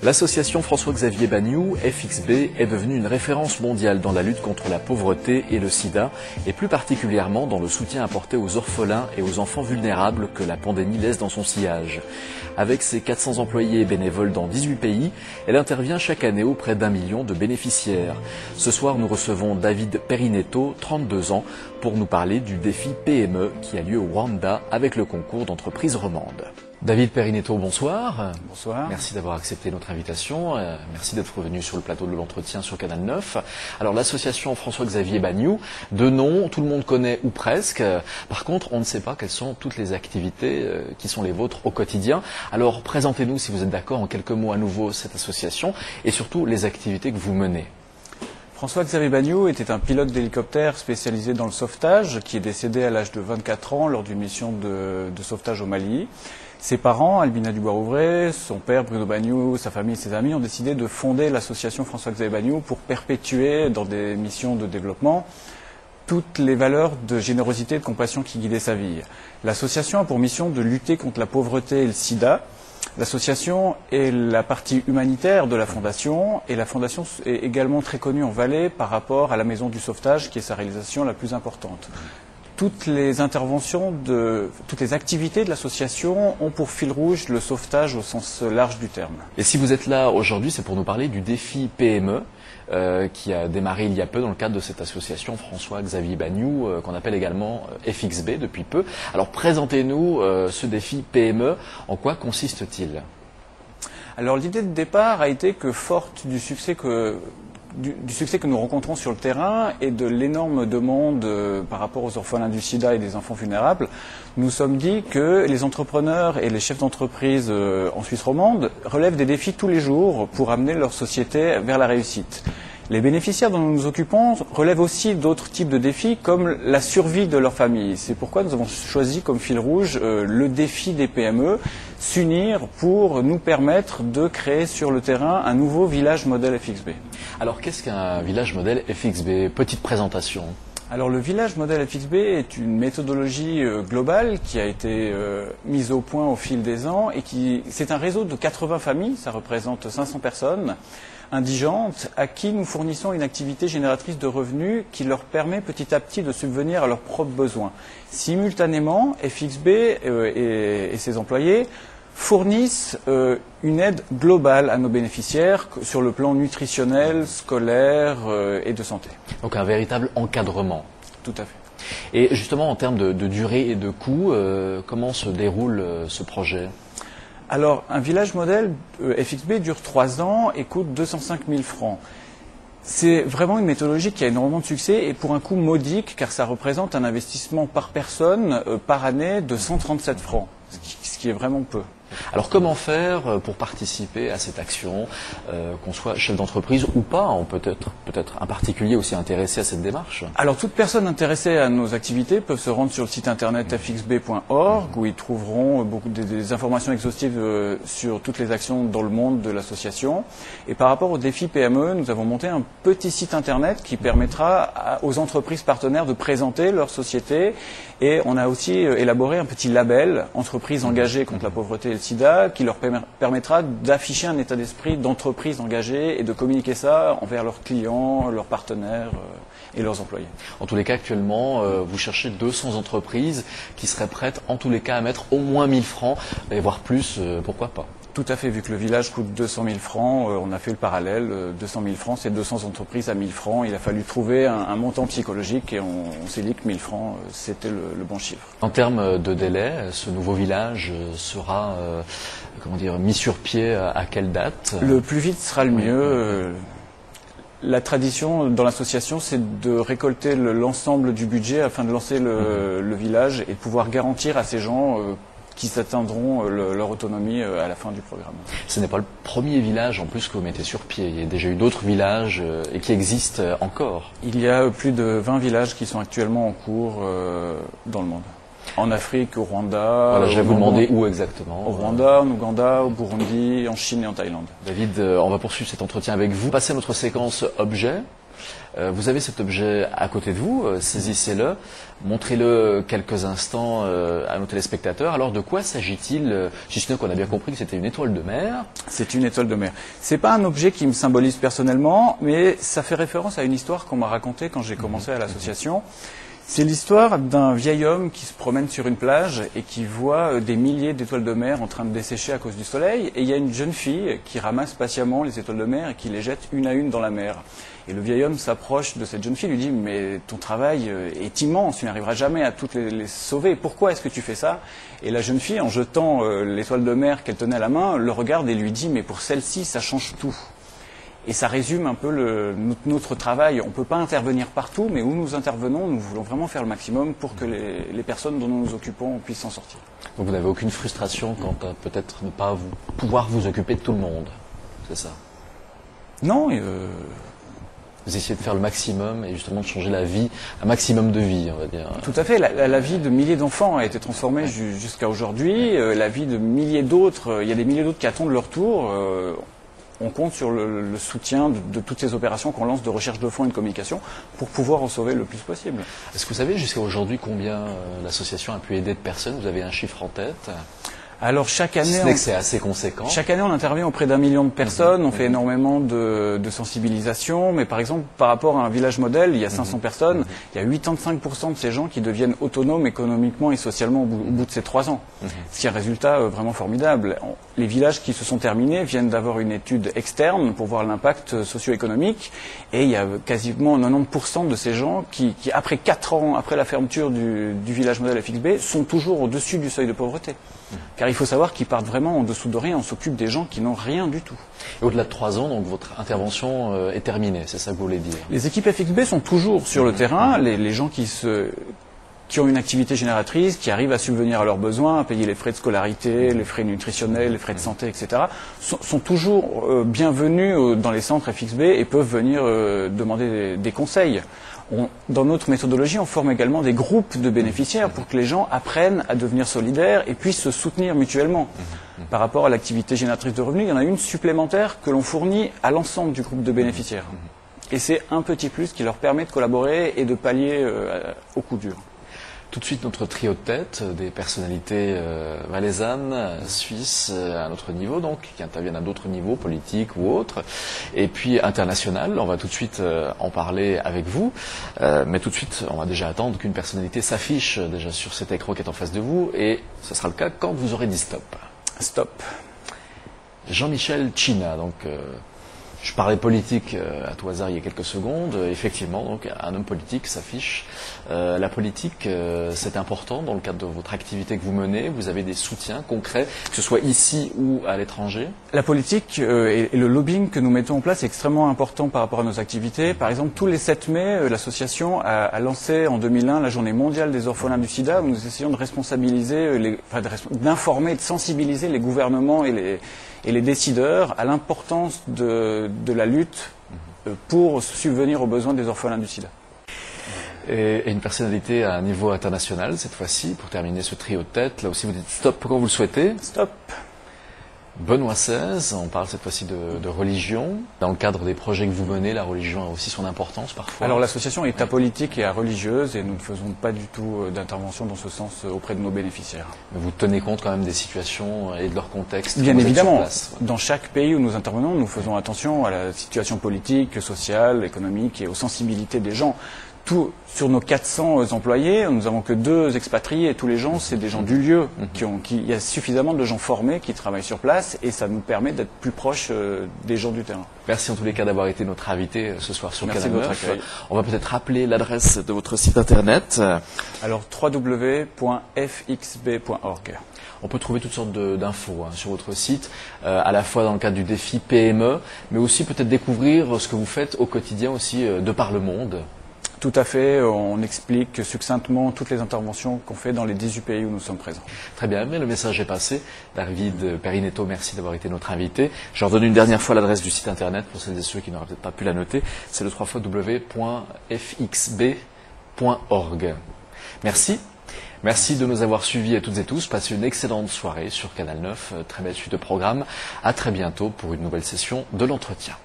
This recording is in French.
L'association François-Xavier Bagnoud, FXB, est devenue une référence mondiale dans la lutte contre la pauvreté et le sida, et plus particulièrement dans le soutien apporté aux orphelins et aux enfants vulnérables que la pandémie laisse dans son sillage. Avec ses 400 employés et bénévoles dans 18 pays, elle intervient chaque année auprès d'1 million de bénéficiaires. Ce soir, nous recevons David Perinetto, 32 ans, pour nous parler du défi PME qui a lieu au Rwanda avec le concours d'entreprises romandes. David Perinetto, bonsoir. Bonsoir. Merci d'avoir accepté notre invitation. Merci d'être venu sur le plateau de l'entretien sur Canal 9. Alors, l'association François-Xavier Bagnoud, de nom, tout le monde connaît ou presque. Par contre, on ne sait pas quelles sont toutes les activités qui sont les vôtres au quotidien. Alors, présentez-nous, si vous êtes d'accord, en quelques mots à nouveau cette association et surtout les activités que vous menez. François-Xavier Bagnoud était un pilote d'hélicoptère spécialisé dans le sauvetage qui est décédé à l'âge de 24 ans lors d'une mission de sauvetage au Mali. Ses parents, Albina Dubois-Rouvray, son père Bruno Bagnoud, sa famille et ses amis ont décidé de fonder l'association François-Xavier Bagnoud pour perpétuer dans des missions de développement toutes les valeurs de générosité et de compassion qui guidaient sa vie. L'association a pour mission de lutter contre la pauvreté et le sida. L'association est la partie humanitaire de la fondation et la fondation est également très connue en Valais par rapport à la maison du sauvetage qui est sa réalisation la plus importante. Toutes les interventions, toutes les activités de l'association ont pour fil rouge le sauvetage au sens large du terme. Et si vous êtes là aujourd'hui, c'est pour nous parler du défi PME qui a démarré il y a peu dans le cadre de cette association François-Xavier Bagnoud, qu'on appelle également FXB depuis peu. Alors présentez-nous ce défi PME, en quoi consiste-t-il? Alors l'idée de départ a été que, forte du succès que nous rencontrons sur le terrain et de l'énorme demande par rapport aux orphelins du sida et des enfants vulnérables, nous sommes dit que les entrepreneurs et les chefs d'entreprise en Suisse romande relèvent des défis tous les jours pour amener leur société vers la réussite. Les bénéficiaires dont nous nous occupons relèvent aussi d'autres types de défis comme la survie de leur famille. C'est pourquoi nous avons choisi comme fil rouge le défi des PME, s'unir pour nous permettre de créer sur le terrain un nouveau village modèle FXB. Alors qu'est-ce qu'un village modèle FXB? Petite présentation. Alors le village modèle FXB est une méthodologie globale qui a été mise au point au fil des ans et c'est un réseau de 80 familles, ça représente 500 personnes indigentes à qui nous fournissons une activité génératrice de revenus qui leur permet petit à petit de subvenir à leurs propres besoins. Simultanément, FXB et ses employés fournissent une aide globale à nos bénéficiaires sur le plan nutritionnel, scolaire et de santé. Donc un véritable encadrement. Tout à fait. Et justement en termes de durée et de coût, comment se déroule ce projet? Alors un village modèle FXB dure 3 ans et coûte 205 000 francs. C'est vraiment une méthodologie qui a énormément de succès et pour un coût modique car ça représente un investissement par personne par année de 137 francs, ce qui est vraiment peu. Alors comment faire pour participer à cette action, qu'on soit chef d'entreprise ou pas, peut-être un particulier aussi intéressé à cette démarche? Alors toute personne intéressée à nos activités peuvent se rendre sur le site internet fxb.org où ils trouveront des informations exhaustives sur toutes les actions dans le monde de l'association. Et par rapport au défi PME, nous avons monté un petit site internet qui permettra aux entreprises partenaires de présenter leur société et on a aussi élaboré un petit label entreprise engagée contre la pauvreté et le sida qui leur permettra d'afficher un état d'esprit d'entreprise engagée et de communiquer ça envers leurs clients, leurs partenaires et leurs employés. En tous les cas, actuellement, vous cherchez 200 entreprises qui seraient prêtes en tous les cas à mettre au moins 1000 francs et voire plus, pourquoi pas? Tout à fait, vu que le village coûte 200 000 francs, on a fait le parallèle, 200 000 francs, c'est 200 entreprises à 1000 francs. Il a fallu trouver un montant psychologique et on s'est dit que 1000 francs, c'était le bon chiffre. En termes de délai, ce nouveau village sera mis sur pied à quelle date? Le plus vite sera le mieux. La tradition dans l'association, c'est de récolter l'ensemble du budget afin de lancer le village et de pouvoir garantir à ces gens qui atteindront leur autonomie à la fin du programme. Ce n'est pas le premier village en plus que vous mettez sur pied. Il y a déjà eu d'autres villages et qui existent encore. Il y a plus de 20 villages qui sont actuellement en cours dans le monde. En Afrique, au Rwanda. Voilà, je vais vous demander où exactement. Au Rwanda, en Ouganda, au Burundi, en Chine et en Thaïlande. David, on va poursuivre cet entretien avec vous. Passer à notre séquence objet. Vous avez cet objet à côté de vous, saisissez-le, montrez-le quelques instants à nos téléspectateurs. Alors de quoi s'agit-il, si ce n'est qu'on a bien compris que c'était une étoile de mer? C'est une étoile de mer. C'est pas un objet qui me symbolise personnellement, mais ça fait référence à une histoire qu'on m'a racontée quand j'ai commencé à l'association. C'est l'histoire d'un vieil homme qui se promène sur une plage et qui voit des milliers d'étoiles de mer en train de dessécher à cause du soleil. Et il y a une jeune fille qui ramasse patiemment les étoiles de mer et qui les jette une à une dans la mer. Et le vieil homme s'approche de cette jeune fille et lui dit « Mais ton travail est immense, tu n'arriveras jamais à toutes les sauver. Pourquoi est-ce que tu fais ça ?» Et la jeune fille, en jetant l'étoile de mer qu'elle tenait à la main, le regarde et lui dit « Mais pour celle-ci, ça change tout. » Et ça résume un peu notre travail. On ne peut pas intervenir partout, mais où nous intervenons, nous voulons vraiment faire le maximum pour que les personnes dont nous nous occupons puissent s'en sortir. Donc vous n'avez aucune frustration quant à peut-être ne pas pouvoir vous occuper de tout le monde, c'est ça? Non. Vous essayez de faire le maximum et justement de changer la vie, un maximum de vie, on va dire. Tout à fait. La vie de milliers d'enfants a été transformée jusqu'à aujourd'hui. La vie de milliers d'autres, il y a des milliers d'autres qui attendent leur tour. On compte sur le soutien de toutes ces opérations qu'on lance de recherche de fonds et de communication pour pouvoir en sauver le plus possible. Est-ce que vous savez jusqu'à aujourd'hui combien l'association a pu aider de personnes? Vous avez un chiffre en tête? Alors chaque année, c'est assez conséquent. Chaque année, on intervient auprès d'1 million de personnes. On fait énormément de sensibilisation. Mais par exemple, par rapport à un village modèle, il y a 500 personnes. Il y a 85% de ces gens qui deviennent autonomes économiquement et socialement au bout de ces 3 ans. Ce qui est un résultat vraiment formidable. Les villages qui se sont terminés viennent d'avoir une étude externe pour voir l'impact socio-économique. Et il y a quasiment 90% de ces gens qui, après 4 ans, après la fermeture du village modèle FXB, sont toujours au-dessus du seuil de pauvreté. Car il faut savoir qu'ils partent vraiment en dessous de rien, on s'occupe des gens qui n'ont rien du tout. Et au-delà de 3 ans, donc votre intervention est terminée, c'est ça que vous voulez dire? Les équipes FXB sont toujours sur le terrain, les gens qui ont une activité génératrice, qui arrivent à subvenir à leurs besoins, à payer les frais de scolarité, les frais nutritionnels, les frais de santé, etc., sont toujours bienvenus dans les centres FXB et peuvent venir demander des conseils. Dans notre méthodologie, on forme également des groupes de bénéficiaires pour que les gens apprennent à devenir solidaires et puissent se soutenir mutuellement. Par rapport à l'activité génératrice de revenus, il y en a une supplémentaire que l'on fournit à l'ensemble du groupe de bénéficiaires. Et c'est un petit plus qui leur permet de collaborer et de pallier au coup dur. Tout de suite, notre trio de tête, des personnalités valaisannes, suisses, à un autre niveau, donc, qui interviennent à d'autres niveaux, politiques ou autres, et puis international. On va tout de suite en parler avec vous, mais tout de suite, on va déjà attendre qu'une personnalité s'affiche déjà sur cet écran qui est en face de vous, et ce sera le cas quand vous aurez dit stop. Stop. Jean-Michel China, donc... je parlais politique à tout hasard il y a quelques secondes. Effectivement, donc un homme politique s'affiche. La politique, c'est important dans le cadre de votre activité que vous menez. Vous avez des soutiens concrets, que ce soit ici ou à l'étranger? La politique et le lobbying que nous mettons en place est extrêmement important par rapport à nos activités. Par exemple, tous les 7 mai, l'association a lancé en 2001 la journée mondiale des orphelins du sida, où nous essayons de responsabiliser, d'informer, de sensibiliser les gouvernements et les décideurs à l'importance de la lutte pour subvenir aux besoins des orphelins du sida. Et une personnalité à un niveau international, cette fois-ci, pour terminer ce trio de tête, là aussi vous dites stop quand vous le souhaitez. Stop. Benoît XVI, on parle cette fois-ci de religion. Dans le cadre des projets que vous menez, la religion a aussi son importance parfois. Alors l'association est apolitique et religieuse et nous ne faisons pas du tout d'intervention dans ce sens auprès de nos bénéficiaires. Mais vous tenez compte quand même des situations et de leur contexte? Bien évidemment. Dans chaque pays où nous intervenons, nous faisons attention à la situation politique, sociale, économique et aux sensibilités des gens. Sur nos 400 employés, nous n'avons que 2 expatriés et tous les gens, c'est des gens du lieu. Il y a suffisamment de gens formés qui travaillent sur place et ça nous permet d'être plus proches des gens du terrain. Merci en tous les cas d'avoir été notre invité ce soir sur Merci Canal de votre 9. accueil. On va peut-être rappeler l'adresse de votre site internet. Alors www.fxb.org. On peut trouver toutes sortes d'infos sur votre site, à la fois dans le cadre du défi PME, mais aussi peut-être découvrir ce que vous faites au quotidien aussi de par le monde. Tout à fait, on explique succinctement toutes les interventions qu'on fait dans les 18 pays où nous sommes présents. Très bien, mais le message est passé. David Perinetto, merci d'avoir été notre invité. Je redonne une dernière fois l'adresse du site internet pour celles et ceux qui n'auraient peut-être pas pu la noter. C'est le www.fxb.org. Merci. Merci de nous avoir suivis à toutes et tous. Passez une excellente soirée sur Canal 9. Très belle suite de programmes. À très bientôt pour une nouvelle session de l'entretien.